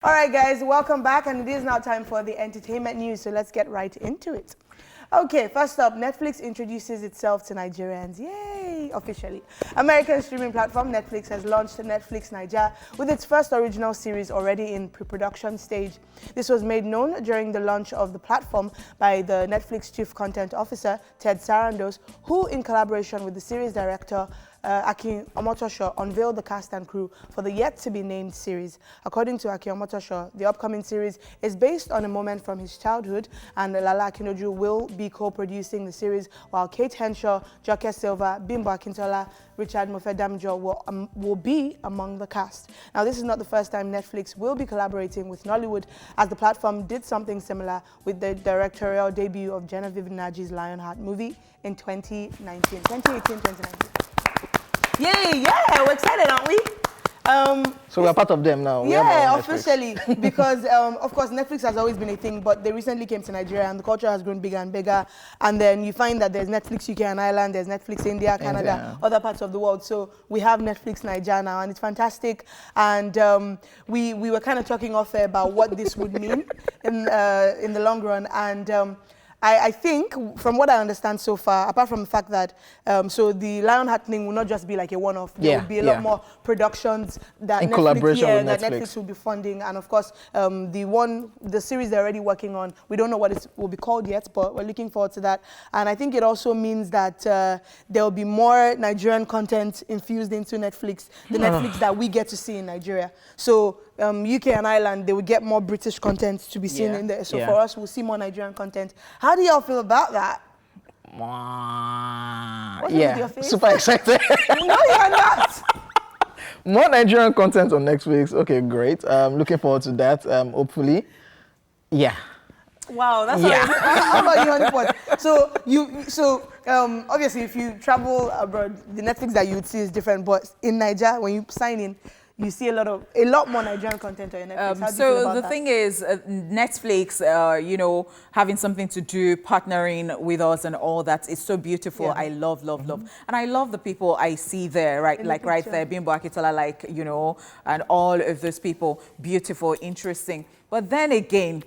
All right, guys, welcome back, and it is now time for the entertainment news, so let's get right into it. Okay, first up, Netflix introduces itself to Nigerians. Yay! Officially. American streaming platform Netflix has launched Netflix Naija with its first original series already in pre-production stage. This was made known during the launch of the platform by the Netflix Chief Content Officer, Ted Sarandos, who, in collaboration with the series director, Akin Omotoso, unveiled the cast and crew for the yet-to-be-named series. According to Akin Omotoso, the upcoming series is based on a moment from his childhood, and Lala Akinoju will be co-producing the series, while Kate Henshaw, Joke Silva, Bimbo Akintola, Richard Mofedamjo will be among the cast. Now, this is not the first time Netflix will be collaborating with Nollywood, as the platform did something similar with the directorial debut of Genevieve Nnaji's Lionheart movie in 2018-2019. Yay, yeah, we're excited, aren't we? So we're part of them now. Yeah, officially, because of course Netflix has always been a thing, but they recently came to Nigeria and the culture has grown bigger and bigger. And then you find that there's Netflix UK and Ireland, there's Netflix India, Canada, other parts of the world. So we have Netflix Naija now, and it's fantastic. And we were kind of talking off air about what this would mean in the long run. And I think, from what I understand so far, apart from the fact that, so the Lionheart thing will not just be like a one-off. There will be a lot more productions that in collaboration with Netflix will be funding. And of course, the series they're already working on, we don't know what it will be called yet, but we're looking forward to that. And I think it also means that there will be more Nigerian content infused into Netflix, the Netflix that we get to see in Nigeria. So UK and Ireland, they will get more British content to be seen in there. So for us, we'll see more Nigerian content. How do y'all feel about that? What's with your face? Super excited. No, you're not. More Nigerian content on Netflix. Okay, great. Looking forward to that. Hopefully, yeah. Wow, that's how about you, Honeypot? So obviously, if you travel abroad, the Netflix that you would see is different. But in Naija, when you sign in, you see a lot more Nigerian content on your Netflix. How do you feel about that? Thing is, Netflix, having something to do, partnering with us and all that is so beautiful. Yeah. I love. And I love the people I see there, right? Like right there, Bimbo Akitola, and all of those people, beautiful, interesting. But then again,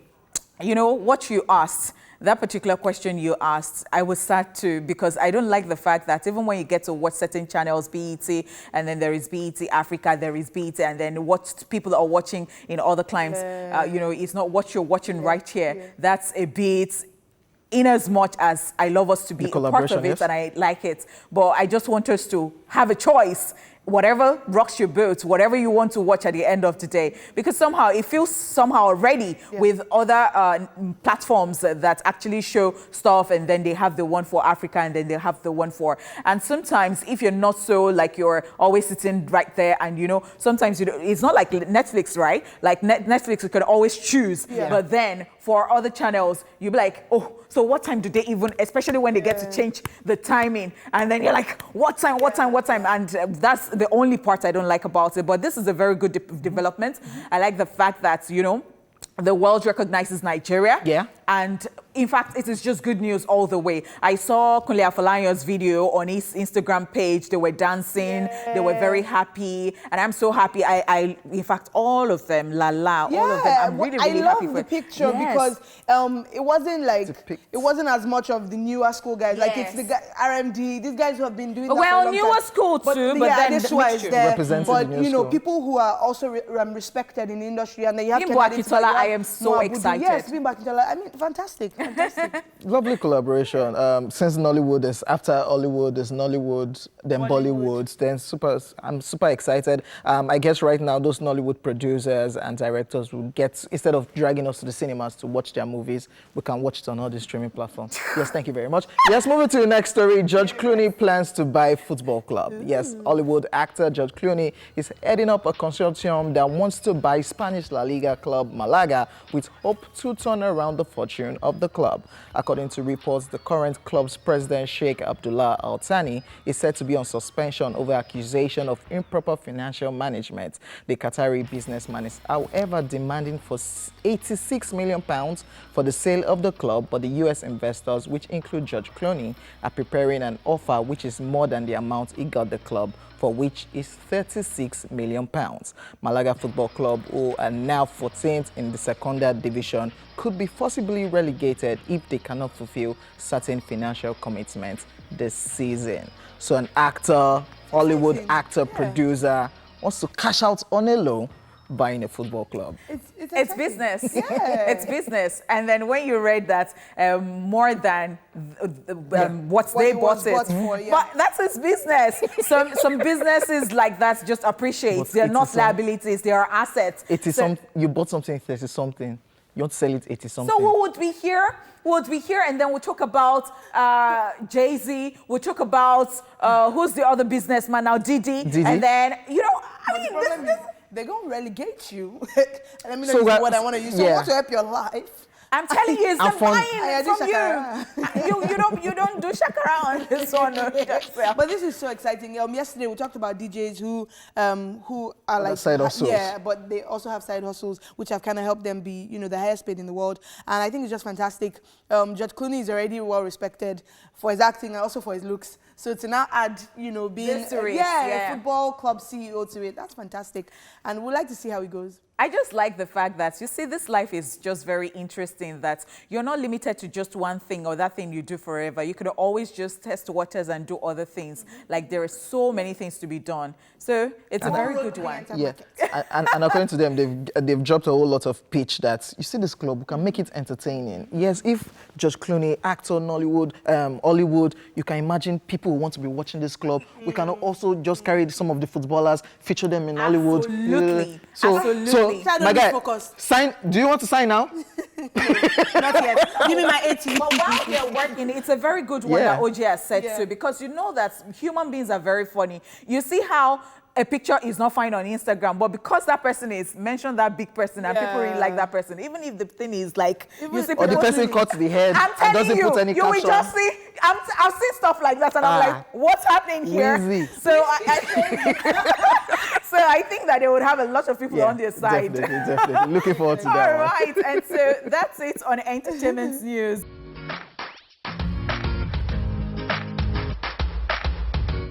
what you asked, that particular question you asked, I was sad too, because I don't like the fact that even when you get to watch certain channels, BET, and then there is BET Africa, there is BET, and then what people are watching in other climes, it's not what you're watching right here. Yeah. That's a bit, in as much as I love us to be a part of it, and I like it, but I just want us to have a choice. Whatever rocks your boat, whatever you want to watch at the end of the day. Because somehow it feels already with other platforms that actually show stuff, and then they have the one for Africa, and then they have the one for. And sometimes if you're not so, like, you're always sitting right there, and sometimes it's not like Netflix, right? Like Netflix, you can always choose. Yeah. But then for other channels, you'll be like, oh, so what time do they even, especially when they get to change the timing, and then you're like, what time? And that's the only part I don't like about it. But this is a very good development. I like the fact that, the world recognizes Nigeria. Yeah. And in fact, it is just good news all the way. I saw Kunle Afolayan's video on his Instagram page. They were dancing. Yeah. They were very happy. And I'm so happy. In fact, all of them, Lala, all of them, I'm really happy for. I love the picture because it wasn't it wasn't as much of the newer school guys. Like, it's the RMD, these guys who have been doing that for a long newer time. school too, but then this one is there. But, school. people who are also respected in the industry, and then you have Bimbo Akitola, I am so excited. Yes, Bimbo Akitola, I mean, fantastic. Lovely collaboration. Since Nollywood is after Hollywood, is Nollywood, then Bollywood, then I'm super excited. I guess right now those Nollywood producers and directors will get, instead of dragging us to the cinemas to watch their movies, we can watch it on all the streaming platforms. Yes, thank you very much. Yes, moving to the next story. George Clooney plans to buy football club. Yes, Hollywood actor George Clooney is heading up a consortium that wants to buy Spanish La Liga club Malaga with hope to turn around the fortune of the club. According to reports, the current club's president, Sheikh Abdullah Al Thani, is said to be on suspension over accusation of improper financial management. The Qatari businessman is, however, demanding for £86 million for the sale of the club, but the US investors, which include George Clooney, are preparing an offer which is more than the amount he got the club, for which is £36 million. Malaga Football Club, who are now 14th in the Secunda division, could be forcibly relegated if they cannot fulfill certain financial commitments this season. So an actor, Hollywood actor, producer, wants to cash out on a low buying a football club. It's business. Yeah. It's business. And then when you read that more than what they bought it, for, yeah. but that's his business. Some businesses like that just appreciate. But They're not 80 liabilities, they are assets. You bought something 30 something. You want to sell it 80 something. So who would be here? And then we'll talk about Jay-Z. We'll talk about who's the other businessman now, Diddy. And then, they're going to relegate you. Let me know So what I want to use. So what to help your life? I'm telling you, it's the buying from shakara. you don't do shakara on this one. But this is so exciting. Yesterday we talked about DJs who are like side hustles. Yeah, but they also have side hustles, which have kind of helped them be, the highest paid in the world. And I think it's just fantastic. George Clooney is already well respected for his acting and also for his looks. So to now add, being a football club CEO to it, that's fantastic. And we'd like to see how it goes. I just like the fact that, you see, this life is just very interesting, that you're not limited to just one thing or that thing you do forever. You could always just test waters and do other things. Like, there are so many things to be done. So it's a very good one. Yeah, and according to them, they've dropped a whole lot of pitch that, you see this club, we can make it entertaining. Yes, if George Clooney, actor, Nollywood, Hollywood, you can imagine people who want to be watching this club. We can also just carry some of the footballers, feature them in Hollywood. Absolutely. So, my guy, sign. Do you want to sign now? Not yet. Give me my 18. But while they're working, it's a very good one that OJ has said too, because you know that human beings are very funny. You see how a picture is not fine on Instagram, but because that person is mentioned that big person and people really like that person, even if the thing is like, you see, or the person cuts the head and doesn't put any caption. You will just see. I've seen stuff like that, and I'm like, what's happening here? Wheezy. So I think that they would have a lot of people on their side. Definitely. Looking forward to that. All right, and so that's it on Entertainment News.